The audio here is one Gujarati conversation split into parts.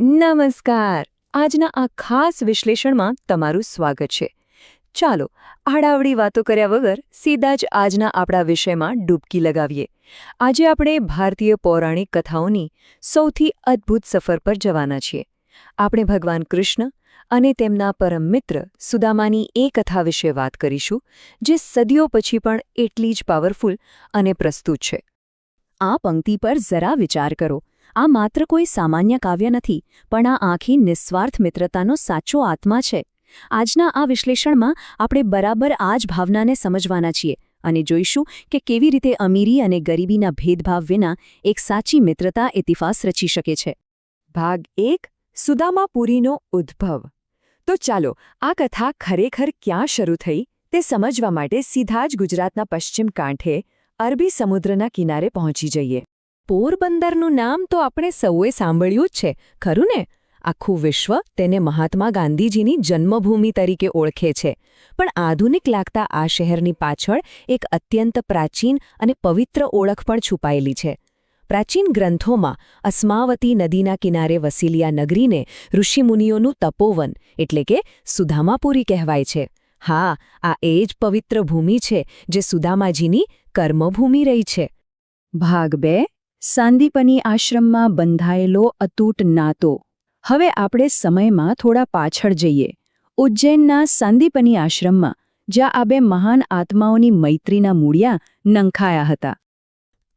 નમસ્કાર. આજના આ ખાસ વિશ્લેષણમાં તમારું સ્વાગત છે. ચાલો આડાવડી વાતો કર્યા વગર સીધા જ આજના આપણા વિષયમાં ડૂબકી લગાવીએ. આજે આપણે ભારતીય પૌરાણિક કથાઓની સૌથી અદ્ભુત સફર પર જવાના છીએ. આપણે ભગવાન કૃષ્ણ અને તેમના પરમ મિત્ર સુદામાની એ કથા વિશે વાત કરીશું, જે સદીઓ પછી પણ એટલી જ પાવરફુલ અને પ્રસ્તુત છે. આ પંક્તિ પર જરા વિચાર કરો. આ માત્ર કોઈ સામાન્ય કાવ્ય નથી, પણ આ આખી નિસ્વાર્થ મિત્રતાનો સાચો આત્મા છે. આજના આ વિશ્લેષણમાં આપણે બરાબર આ જ ભાવનાને સમજવાના છીએ અને જોઈશું કે કેવી રીતે અમીરી અને ગરીબીના ભેદભાવ વિના એક સાચી મિત્રતા ઇતિહાસ રચી શકે છે. ભાગ 1. સુદામાપુરીનો ઉદ્ભવ. તો ચાલો આ કથા ખરેખર ક્યાં શરૂ થઈ તે સમજવા માટે સીધા જ ગુજરાતના પશ્ચિમ કાંઠે અરબી સમુદ્રના કિનારે પહોંચી જઈએ. પોરબંદરનું નામ તો આપણે સૌએ સાંભળ્યું જ છે, ખરું ને? આખું વિશ્વ તેને મહાત્મા ગાંધીજીની જન્મભૂમિ તરીકે ઓળખે છે. પણ આધુનિક લાગતા આ શહેરની પાછળ એક અત્યંત પ્રાચીન અને પવિત્ર ઓળખ પણ છુપાયેલી છે. પ્રાચીન ગ્રંથોમાં અસ્માવતી નદીના કિનારે વસેલી આ નગરીને ઋષિમુનિઓનું તપોવન એટલે કે સુદામાપુરી કહેવાય છે. હા, આ એ જ પવિત્ર ભૂમિ છે જે સુદામાજીની કર્મભૂમિ રહી છે. ભાગ 2. સાંદીપની આશ્રમમાં બંધાયેલો અતૂટ નાતો. હવે આપણે સમયમાં થોડા પાછળ જઈએ. ઉજ્જૈનના સાંદીપની આશ્રમમાં, જ્યાં આ બે મહાન આત્માઓની મૈત્રીના મૂળિયા નંખાયા હતા.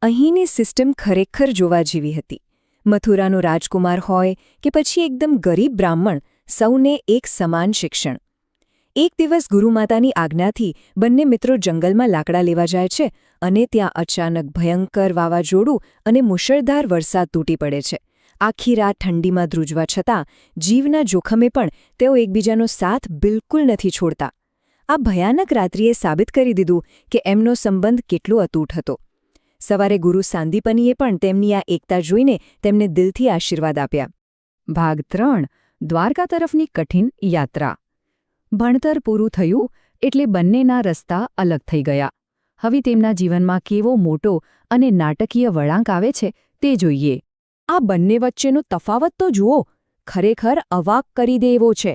અહીંની સિસ્ટમ ખરેખર જોવા જેવી હતી. મથુરાનો રાજકુમાર હોય કે પછી એકદમ ગરીબ બ્રાહ્મણ, સૌને એક સમાન શિક્ષણ. એક દિવસ ગુરુમાતાની આજ્ઞાથી બંને મિત્રો જંગલમાં લાકડા લેવા જાય છે અને ત્યાં અચાનક ભયંકર વાવાઝોડું અને મુશળધાર વરસાદ તૂટી પડે છે. આખી રાત ઠંડીમાં ધ્રુજવા છતાં જીવના જોખમે પણ તેઓ એકબીજાનો સાથ બિલકુલ નથી છોડતા. આ ભયાનક રાત્રિએ સાબિત કરી દીધું કે એમનો સંબંધ કેટલો અતૂટ હતો. સવારે ગુરુ સાંદીપનીએ પણ તેમની આ એકતા જોઈને તેમને દિલથી આશીર્વાદ આપ્યા. ભાગ 3. દ્વારકા તરફની કઠિન યાત્રા. ભણતર પૂરું થયું એટલે બંનેના રસ્તા અલગ થઈ ગયા. હવે તેમના જીવનમાં કેવો મોટો અને નાટકીય વળાંક આવે છે તે જોઈએ. આ બંને વચ્ચેનો તફાવત તો જુઓ, ખરેખર અવાક કરી દે એવો છે.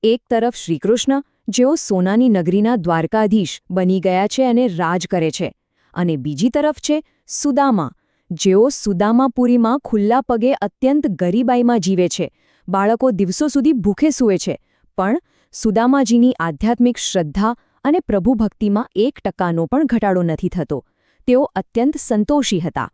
એક તરફ શ્રીકૃષ્ણ, જેઓ સોનાની નગરીના દ્વારકાધીશ બની ગયા છે અને રાજ કરે છે, અને બીજી તરફ છે સુદામા, જેઓ સુદામાપુરીમાં ખુલ્લા પગે અત્યંત ગરીબાઈમાં જીવે છે. બાળકો દિવસો સુધી ભૂખે સૂવે છે, પણ સુદામાજીની આધ્યાત્મિક શ્રદ્ધા અને પ્રભુભક્તિમાં 1% પણ ઘટાડો નથી થતો. તેઓ અત્યંત સંતોષી હતા.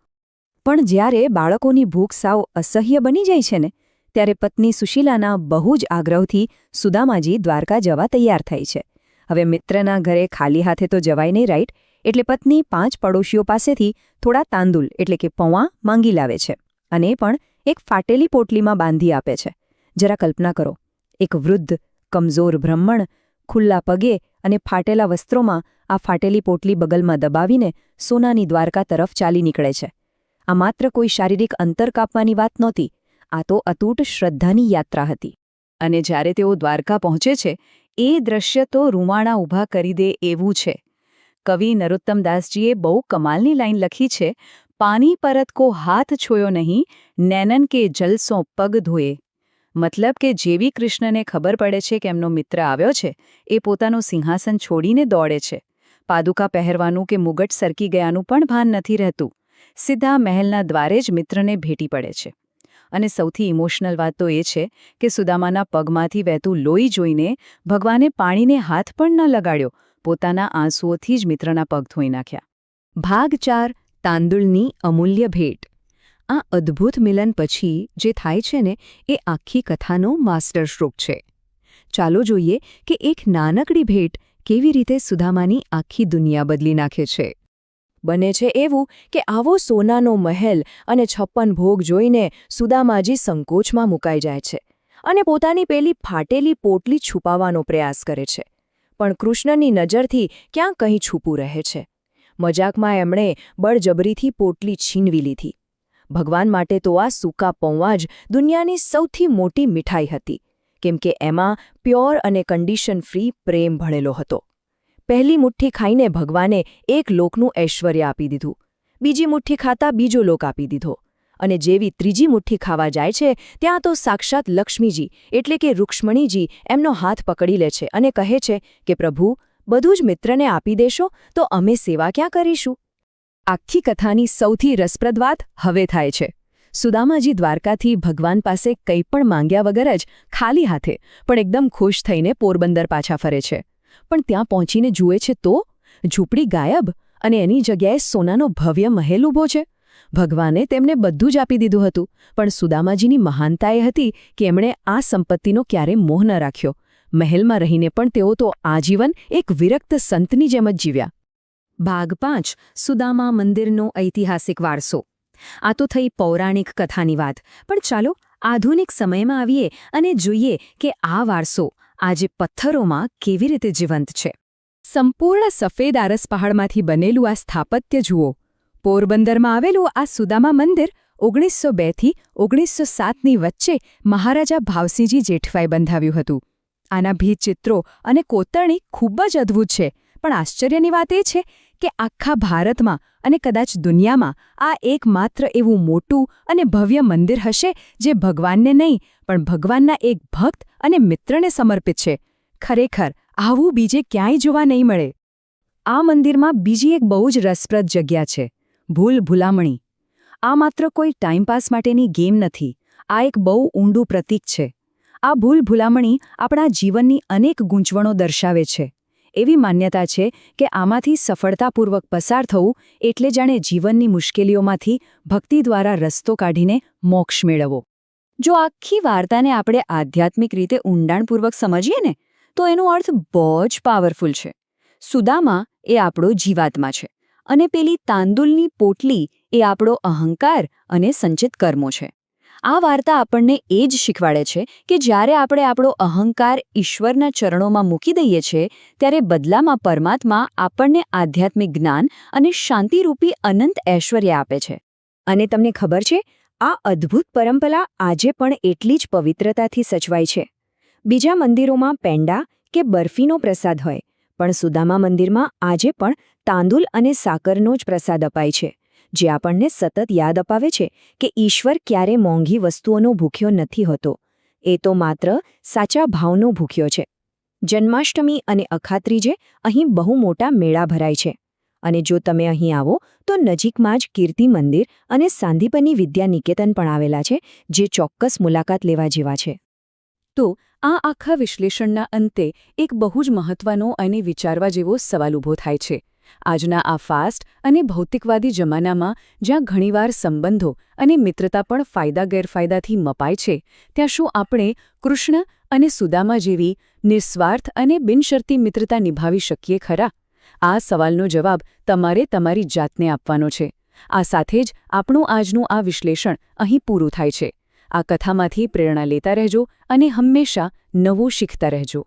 પણ જ્યારે બાળકોની ભૂખ સાવ અસહ્ય બની જાય છે ને, ત્યારે પત્ની સુશીલાના બહુ જ આગ્રહથી સુદામાજી દ્વારકા જવા તૈયાર થાય છે. હવે મિત્રના ઘરે ખાલી હાથે તો જવાય નહીં, રાઈટ? એટલે પત્ની 5 પડોશીઓ પાસેથી થોડા તાંદુલ એટલે કે પૌવા માંગી લાવે છે, અને એ પણ એક ફાટેલી પોટલીમાં બાંધી આપે છે. જરા કલ્પના કરો, એક વૃદ્ધ કમજોર બ્રાહ્મણ ખુલ્લા પગે અને ફાટેલા વસ્ત્રોમાં આ ફાટેલી પોટલી બગલમાં દબાવીને સોનાની દ્વારકા તરફ ચાલી નીકળે છે. આ માત્ર કોઈ શારીરિક અંતર કાપવાની વાત નહોતી, આ તો અતૂટ શ્રદ્ધાની યાત્રા હતી. અને જ્યારે તેઓ દ્વારકા પહોંચે છે, એ દ્રશ્ય તો રૂંવાણા ઊભા કરી દે એવું છે. કવિ નરોત્તમદાસજીએ બહુ કમાલની લાઈન લખી છે, પાણી પરત કો હાથ છોયો નહીં, નૈનન કે જલસો પગ ધોએ. મતલબ કે જેવી કૃષ્ણને ખબર પડે છે કે એમનો મિત્ર આવ્યો છે, એ પોતાનું સિંહાસન છોડીને દોડે છે. પાદુકા પહેરવાનું કે મુગટ સરકી ગયાનું પણ ભાન નથી રહેતું. સીધા મહેલના દ્વારે જ મિત્રને ભેટી પડે છે. અને સૌથી ઇમોશનલ વાત તો એ છે કે સુદામાના પગમાંથી વહેતું લોહી જોઈને ભગવાને પાણીને હાથ પણ ન લગાડ્યો, પોતાના આંસુઓથી જ મિત્રના પગ ધોઈ નાખ્યા. ભાગ 4. તાંદુળની અમૂલ્ય ભેટ. આ અદ્ભુત મિલન પછી જે થાય છે ને, એ આખી કથાનો માસ્ટર સ્ટ્રોક છે. ચાલો જોઈએ કે એક નાનકડી ભેટ કેવી રીતે સુદામાની આખી દુનિયા બદલી નાખે છે. બને છે એવું કે આવો સોનાનો મહેલ અને 56 ભોગ જોઈને સુદામાજી સંકોચમાં મુકાઈ જાય છે અને પોતાની પેલી ફાટેલી પોટલી છુપાવવાનો પ્રયાસ કરે છે. પણ કૃષ્ણની નજરથી ક્યાં કંઈ છૂપું રહે છે. મજાકમાં એમણે બળજબરીથી પોટલી છીનવી લીધી. ભગવાન માટે તો આ સૂકા પૌવા જ દુનિયાની સૌથી મોટી મીઠાઈ હતી, કેમ કે એમાં પ્યોર અને કન્ડિશન ફ્રી પ્રેમ ભળેલો હતો. પહેલી મુઠ્ઠી ખાઈને ભગવાને એક લોકનું ઐશ્વર્ય આપી દીધું, બીજી મુઠ્ઠી ખાતા બીજો લોક આપી દીધો, અને જેવી ત્રીજી મુઠ્ઠી ખાવા જાય છે ત્યાં તો સાક્ષાત લક્ષ્મીજી એટલે કે રૂક્ષ્મણીજી એમનો હાથ પકડી લે છે અને કહે છે કે પ્રભુ બધું જ મિત્રને આપી દેશો તો અમે સેવા ક્યાં કરીશું? આખી કથાની સૌથી રસપ્રદ વાત હવે થાય છે. સુદામાજી દ્વારકાથી ભગવાન પાસે કંઈ પણ માંગ્યા વગર જ ખાલી હાથે પણ એકદમ ખુશ થઈને પોરબંદર પાછા ફરે છે. પણ ત્યાં પહોંચીને જુએ છે તો ઝૂંપડી ગાયબ અને એની જગ્યાએ સોનાનો ભવ્ય મહેલ ઊભો છે. ભગવાને તેમને બધું જ આપી દીધું હતું, પણ સુદામાજીની મહાનતા એ હતી કે એમણે આ સંપત્તિનો ક્યારેય મોહ ન રાખ્યો. મહેલમાં રહીને પણ તેઓ તો આજીવન એક વિરક્ત સંતની જેમ જ જીવ્યા. ભાગ 5 સુદામા મંદિરનો ઐતિહાસિક વારસો. આ તો થઈ પૌરાણિક કથાની વાત, પણ ચાલો આધુનિક સમયમાં આવીએ અને જોઈએ કે આ વારસો આજે પથ્થરોમાં કેવી રીતે જીવંત છે. સંપૂર્ણ સફેદ આરસ પહાડમાંથી બનેલું આ સ્થાપત્ય જુઓ. પોરબંદરમાં આવેલું આ સુદામા મંદિર 1902થી 1907ની વચ્ચે મહારાજા ભાવસિંહજી જેઠવાએ બંધાવ્યું હતું. આના ભીંતચિત્રો અને કોતરણી ખૂબ જ અદ્ભુત છે, પણ આશ્ચર્યની વાત એ છે કે આખા ભારતમાં અને કદાચ દુનિયામાં આ એકમાત્ર એવું મોટું અને ભવ્ય મંદિર હશે જે ભગવાનને નહીં પણ ભગવાનના એક ભક્ત અને મિત્રને સમર્પિત છે. ખરેખર આવું બીજે ક્યાંય જોવા નહીં મળે. આ મંદિરમાં બીજી એક બહુ જ રસપ્રદ જગ્યા છે, ભૂલ ભૂલામણી. આ માત્ર કોઈ ટાઈમપાસ માટેની ગેમ નથી, આ એક બહુ ઊંડું પ્રતીક છે. આ ભૂલ ભૂલામણી આપણા જીવનની અનેક ગૂંચવણો દર્શાવે છે. એવી માન્યતા છે કે આમાંથી સફળતાપૂર્વક પસાર થવું એટલે જાણે જીવનની મુશ્કેલીઓમાંથી ભક્તિ દ્વારા રસ્તો કાઢીને મોક્ષ મેળવવો. જો આખી વાર્તાને આપણે આધ્યાત્મિક રીતે ઊંડાણપૂર્વક સમજીએ ને તો એનો અર્થ બહુ જ પાવરફુલ છે. સુદામા એ આપણો જીવાત્મા છે અને પેલી તાંદુલની પોટલી એ આપણો અહંકાર અને સંચિત કર્મો છે. આ વાર્તા આપણને એ જ શીખવાડે છે કે જ્યારે આપણે આપણો અહંકાર ઈશ્વરના ચરણોમાં મૂકી દઈએ છીએ ત્યારે બદલામાં પરમાત્મા આપણને આધ્યાત્મિક જ્ઞાન અને શાંતિરૂપી અનંત ઐશ્વર્ય આપે છે. અને તમને ખબર છે, આ અદ્ભુત પરંપરા આજે પણ એટલી જ પવિત્રતાથી સચવાય છે. બીજા મંદિરોમાં પેંડા કે બરફીનો પ્રસાદ હોય, પણ સુદામા મંદિરમાં આજે પણ તાંદુલ અને સાકરનો જ પ્રસાદ અપાય છે, જે આપણને સતત યાદ અપાવે છે કે ઈશ્વર ક્યારે મોંઘી વસ્તુઓનો ભૂખ્યો નથી હોતો, એ તો માત્ર સાચા ભાવનો ભૂખ્યો છે. જન્માષ્ટમી અને અખાત્રીજે અહીં બહુ મોટા મેળા ભરાય છે. અને જો તમે અહીં આવો તો નજીકમાં જ કીર્તિ મંદિર અને સાંદીપની વિદ્યા નિકેતન પણ આવેલા છે, જે ચોક્કસ મુલાકાત લેવા જેવા છે. તો આ આખા વિશ્લેષણના અંતે એક બહુ જ મહત્વનો અને વિચારવા જેવો સવાલ ઊભો થાય છે. આજના આ ફાસ્ટ અને ભૌતિકવાદી જમાનામાં જ્યાં ઘણીવાર સંબંધો અને મિત્રતા પણ ફાયદા ગેરફાયદાથી મપાય છે, ત્યાં શું આપણે કૃષ્ણ અને સુદામા જેવી નિસ્વાર્થ અને બિનશરતી મિત્રતા નિભાવી શકીએ ખરા? આ સવાલનો જવાબ તમારે તમારી જાતને આપવાનો છે. આ સાથે જ આપણું આજનું આ વિશ્લેષણ અહીં પૂરું થાય છે. આ કથામાંથી પ્રેરણા લેતા રહેજો અને હંમેશા નવું શીખતા રહેજો.